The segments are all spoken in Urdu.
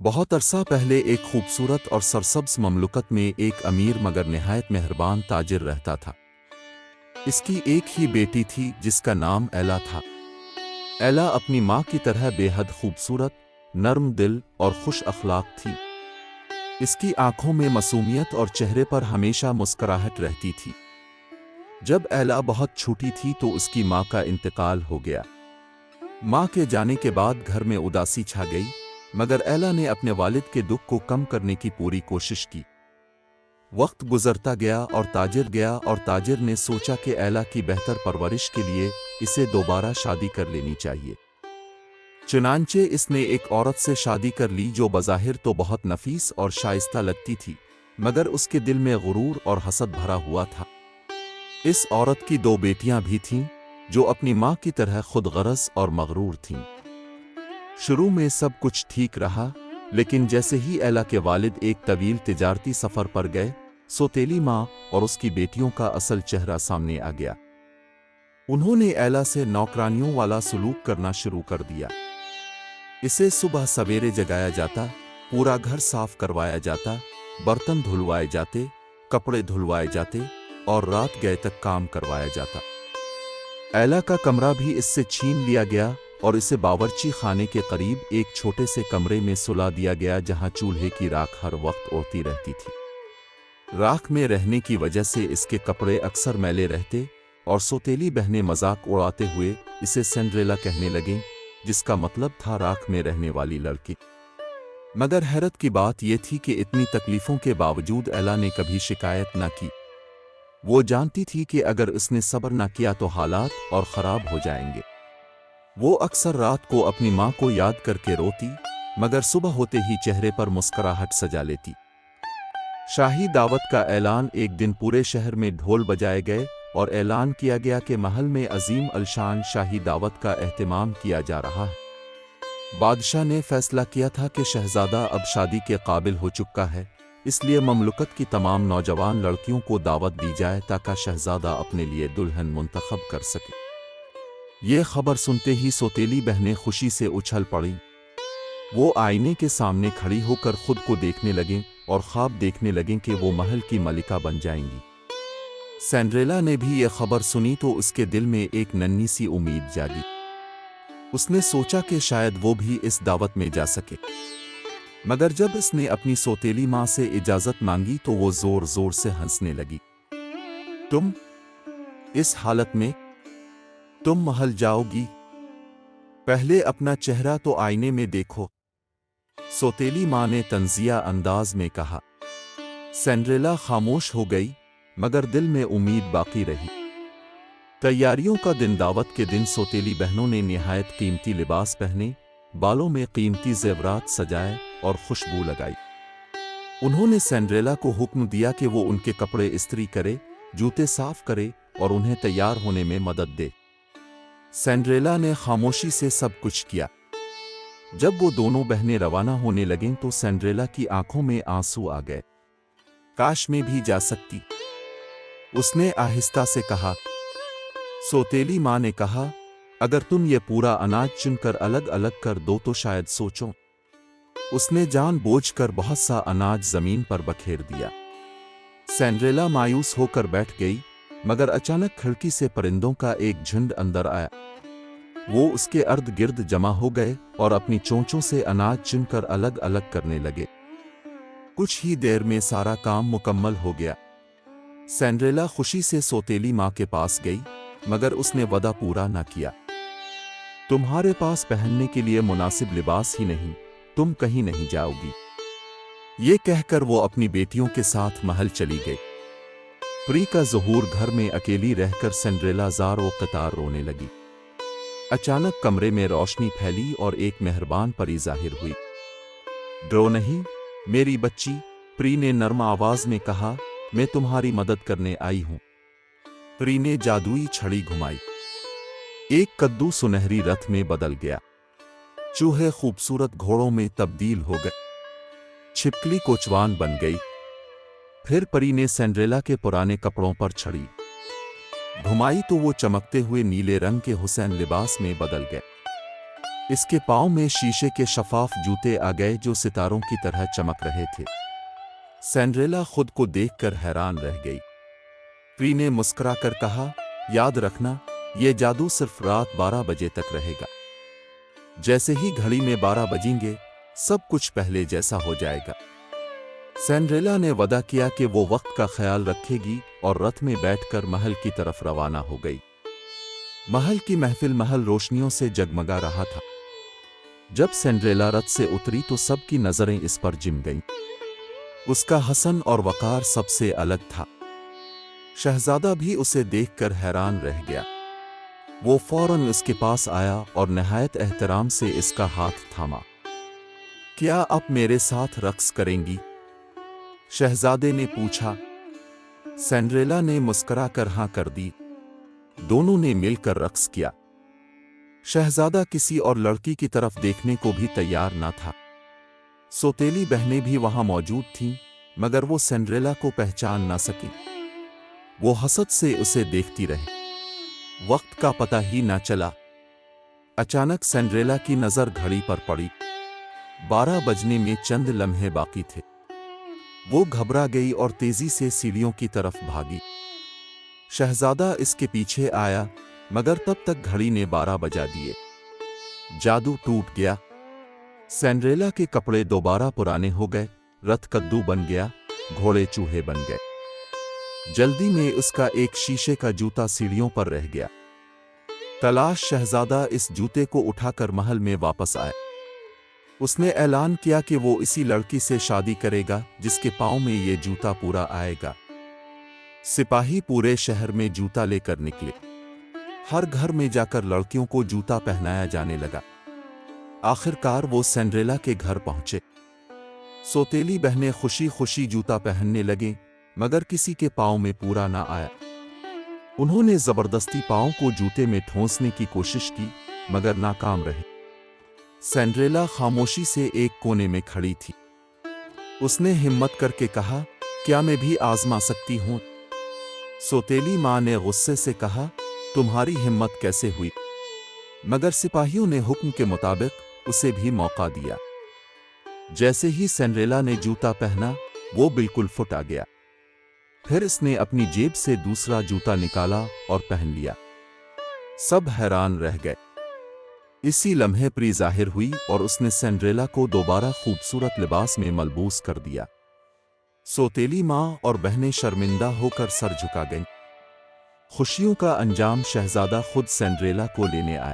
بہت عرصہ پہلے ایک خوبصورت اور سرسبز مملکت میں ایک امیر مگر نہایت مہربان تاجر رہتا تھا۔ اس کی ایک ہی بیٹی تھی جس کا نام ایلا تھا۔ ایلا اپنی ماں کی طرح بے حد خوبصورت، نرم دل اور خوش اخلاق تھی۔ اس کی آنکھوں میں معصومیت اور چہرے پر ہمیشہ مسکراہٹ رہتی تھی۔ جب ایلا بہت چھوٹی تھی تو اس کی ماں کا انتقال ہو گیا۔ ماں کے جانے کے بعد گھر میں اداسی چھا گئی، مگر ایلا نے اپنے والد کے دکھ کو کم کرنے کی پوری کوشش کی۔ وقت گزرتا گیا اور تاجر نے سوچا کہ ایلا کی بہتر پرورش کے لیے اسے دوبارہ شادی کر لینی چاہیے۔ چنانچہ اس نے ایک عورت سے شادی کر لی جو بظاہر تو بہت نفیس اور شائستہ لگتی تھی، مگر اس کے دل میں غرور اور حسد بھرا ہوا تھا۔ اس عورت کی دو بیٹیاں بھی تھیں جو اپنی ماں کی طرح خود غرض اور مغرور تھیں۔ شروع میں سب کچھ ٹھیک رہا، لیکن جیسے ہی ایلا کے والد ایک طویل تجارتی سفر پر گئے، سوتیلی ماں اور اس کی بیٹیوں کا اصل چہرہ سامنے آ گیا۔ انہوں نے ایلا سے نوکرانیوں والا سلوک کرنا شروع کر دیا۔ اسے صبح سویرے جگایا جاتا، پورا گھر صاف کروایا جاتا، برتن دھلوائے جاتے، کپڑے دھلوائے جاتے اور رات گئے تک کام کروایا جاتا۔ ایلا کا کمرہ بھی اس سے چھین لیا گیا اور اسے باورچی خانے کے قریب ایک چھوٹے سے کمرے میں سلا دیا گیا جہاں چولہے کی راکھ ہر وقت اڑتی رہتی تھی۔ راکھ میں رہنے کی وجہ سے اس کے کپڑے اکثر میلے رہتے اور سوتیلی بہنیں مذاق اڑاتے ہوئے اسے سنڈریلا کہنے لگیں، جس کا مطلب تھا راکھ میں رہنے والی لڑکی۔ مگر حیرت کی بات یہ تھی کہ اتنی تکلیفوں کے باوجود ایلا نے کبھی شکایت نہ کی۔ وہ جانتی تھی کہ اگر اس نے صبر نہ کیا تو حالات اور خراب ہو جائیں گے۔ وہ اکثر رات کو اپنی ماں کو یاد کر کے روتی، مگر صبح ہوتے ہی چہرے پر مسکراہٹ سجا لیتی۔ شاہی دعوت کا اعلان ایک دن پورے شہر میں ڈھول بجائے گئے اور اعلان کیا گیا کہ محل میں عظیم الشان شاہی دعوت کا اہتمام کیا جا رہا ہے۔ بادشاہ نے فیصلہ کیا تھا کہ شہزادہ اب شادی کے قابل ہو چکا ہے، اس لیے مملکت کی تمام نوجوان لڑکیوں کو دعوت دی جائے تاکہ شہزادہ اپنے لیے دلہن منتخب کر سکے۔ یہ خبر سنتے ہی سوتیلی بہنیں خوشی سے اچھل پڑیں۔ وہ آئینے کے سامنے کھڑی ہو کر خود کو دیکھنے لگیں اور خواب دیکھنے لگیں کہ وہ محل کی ملکہ بن جائیں گی۔ سنڈریلا نے بھی یہ خبر سنی تو اس کے دل میں ایک ننھی سی امید جاگی۔ اس نے سوچا کہ شاید وہ بھی اس دعوت میں جا سکے، مگر جب اس نے اپنی سوتیلی ماں سے اجازت مانگی تو وہ زور زور سے ہنسنے لگی۔ تم اس حالت میں تم محل جاؤ گی؟ پہلے اپنا چہرہ تو آئینے میں دیکھو، سوتیلی ماں نے طنزیہ انداز میں کہا۔ سنڈریلا خاموش ہو گئی، مگر دل میں امید باقی رہی۔ تیاریوں کا دن دعوت کے دن سوتیلی بہنوں نے نہایت قیمتی لباس پہنے، بالوں میں قیمتی زیورات سجائے اور خوشبو لگائی۔ انہوں نے سنڈریلا کو حکم دیا کہ وہ ان کے کپڑے استری کرے، جوتے صاف کرے اور انہیں تیار ہونے میں مدد دے۔ سنڈریلا نے خاموشی سے سب کچھ کیا۔ جب وہ دونوں بہنیں روانہ ہونے لگیں تو سنڈریلا کی آنکھوں میں آنسو آ گئے۔ کاش میں بھی جا سکتی، اس نے آہستہ سے کہا۔ سوتیلی ماں نے کہا، اگر تم یہ پورا اناج چن کر الگ الگ کر دو تو شاید سوچوں۔ اس نے جان بوجھ کر بہت سا اناج زمین پر بکھیر دیا۔ سنڈریلا مایوس ہو کر بیٹھ گئی، مگر اچانک کھڑکی سے پرندوں کا ایک جھنڈ اندر آیا۔ وہ اس کے ارد گرد جمع ہو گئے اور اپنی چونچوں سے اناج چن کر الگ الگ کرنے لگے۔ کچھ ہی دیر میں سارا کام مکمل ہو گیا۔ سنڈریلا خوشی سے سوتیلی ماں کے پاس گئی، مگر اس نے وعدہ پورا نہ کیا۔ تمہارے پاس پہننے کے لیے مناسب لباس ہی نہیں، تم کہیں نہیں جاؤ گی۔ یہ کہہ کر وہ اپنی بیٹیوں کے ساتھ محل چلی گئی۔ پری کا ظہور گھر میں اکیلی رہ کر سنڈریلا زار و قطار رونے لگی۔ اچانک کمرے میں روشنی پھیلی اور ایک مہربان پری ظاہر ہوئی۔ ڈرو نہیں میری بچی، پری نے نرم آواز میں کہا، میں تمہاری مدد کرنے آئی ہوں۔ پری نے جادوئی چھڑی گھمائی، ایک کدو سنہری رتھ میں بدل گیا، چوہے خوبصورت گھوڑوں میں تبدیل ہو گئے، چھپکلی کوچوان بن گئی۔ پھر پری نے سنڈریلا کے پرانے کپڑوں پر چھڑی گھمائی تو وہ چمکتے ہوئے نیلے رنگ کے حسین لباس میں بدل گئے۔ اس کے پاؤں میں شیشے کے شفاف جوتے آ گئے جو ستاروں کی طرح چمک رہے تھے۔ سینڈریلا خود کو دیکھ کر حیران رہ گئی۔ پری نے مسکرا کر کہا، یاد رکھنا، یہ جادو صرف رات 12 بجے تک رہے گا۔ جیسے ہی گھڑی میں 12 بجیں گے، سب کچھ پہلے جیسا ہو جائے گا۔ سینڈریلا نے وعدہ کیا کہ وہ وقت کا خیال رکھے گی اور رتھ میں بیٹھ کر محل کی طرف روانہ ہو گئی۔ محل کی محل روشنیوں سے جگمگا رہا تھا۔ جب سینڈریلا رتھ سے اتری تو سب کی نظریں اس پر جم گئیں۔ اس کا حسن اور وقار سب سے الگ تھا۔ شہزادہ بھی اسے دیکھ کر حیران رہ گیا۔ وہ فوراً اس کے پاس آیا اور نہایت احترام سے اس کا ہاتھ تھاما۔ کیا آپ میرے ساتھ رقص کریں گی؟ شہزادے نے پوچھا۔ سینڈریلا نے مسکرا کر ہاں کر دی۔ دونوں نے مل کر رقص کیا۔ شہزادہ کسی اور لڑکی کی طرف دیکھنے کو بھی تیار نہ تھا۔ سوتیلی بہنیں بھی وہاں موجود تھیں، مگر وہ سینڈریلا کو پہچان نہ سکی۔ وہ حسد سے اسے دیکھتی رہی۔ وقت کا پتہ ہی نہ چلا۔ اچانک سینڈریلا کی نظر گھڑی پر پڑی۔ 12 بجنے میں چند لمحے باقی تھے۔ وہ گھبرا گئی اور تیزی سے سیڑھیوں کی طرف بھاگی۔ شہزادہ اس کے پیچھے آیا، مگر تب تک گھڑی نے 12 بجا دیے۔ جادو ٹوٹ گیا۔ سینڈریلا کے کپڑے دوبارہ پرانے ہو گئے، رتھ کدو بن گیا، گھوڑے چوہے بن گئے۔ جلدی میں اس کا ایک شیشے کا جوتا سیڑھیوں پر رہ گیا۔ تلاش شہزادہ اس جوتے کو اٹھا کر محل میں واپس آئے۔ اس نے اعلان کیا کہ وہ اسی لڑکی سے شادی کرے گا جس کے پاؤں میں یہ جوتا پورا آئے گا۔ سپاہی پورے شہر میں جوتا لے کر نکلے۔ ہر گھر میں جا کر لڑکیوں کو جوتا پہنایا جانے لگا۔ آخرکار وہ سینڈریلا کے گھر پہنچے۔ سوتیلی بہنیں خوشی خوشی جوتا پہننے لگیں، مگر کسی کے پاؤں میں پورا نہ آیا۔ انہوں نے زبردستی پاؤں کو جوتے میں ٹھونسنے کی کوشش کی، مگر ناکام رہی۔ سینڈریلا خاموشی سے ایک کونے میں کھڑی تھی۔ اس نے ہمت کر کے کہا، کیا میں بھی آزما سکتی ہوں؟ سوتیلی ماں نے غصے سے کہا، تمہاری ہمت کیسے ہوئی؟ مگر سپاہیوں نے حکم کے مطابق اسے بھی موقع دیا۔ جیسے ہی سینڈریلا نے جوتا پہنا، وہ بالکل پھٹ آ گیا۔ پھر اس نے اپنی جیب سے دوسرا جوتا نکالا اور پہن لیا۔ سب حیران رہ گئے۔ اسی لمحے پری ظاہر ہوئی اور اس نے سینڈریلا کو دوبارہ خوبصورت لباس میں ملبوس کر دیا۔ سوتیلی ماں اور بہنیں شرمندہ ہو کر سر جھکا گئیں۔ خوشیوں کا انجام شہزادہ خود سینڈریلا کو لینے آئے۔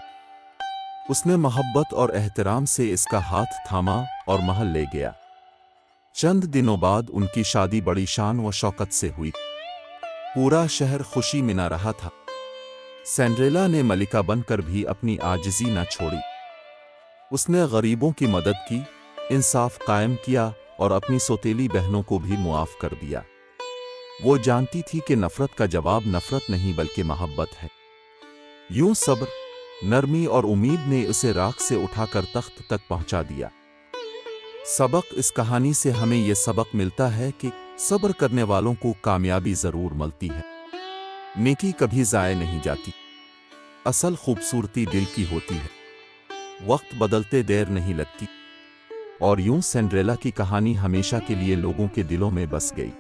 اس نے محبت اور احترام سے اس کا ہاتھ تھاما اور محل لے گیا۔ چند دنوں بعد ان کی شادی بڑی شان و شوکت سے ہوئی۔ پورا شہر خوشی منا رہا تھا۔ سینڈریلا نے ملکہ بن کر بھی اپنی عاجزی نہ چھوڑی۔ اس نے غریبوں کی مدد کی، انصاف قائم کیا اور اپنی سوتیلی بہنوں کو بھی معاف کر دیا۔ وہ جانتی تھی کہ نفرت کا جواب نفرت نہیں بلکہ محبت ہے۔ یوں صبر، نرمی اور امید نے اسے راکھ سے اٹھا کر تخت تک پہنچا دیا۔ سبق اس کہانی سے ہمیں یہ سبق ملتا ہے کہ صبر کرنے والوں کو کامیابی ضرور ملتی ہے۔ نیکی کبھی ضائع نہیں جاتی۔ اصل خوبصورتی دل کی ہوتی ہے۔ وقت بدلتے دیر نہیں لگتی۔ اور یوں سینڈریلا کی کہانی ہمیشہ کے لیے لوگوں کے دلوں میں بس گئی۔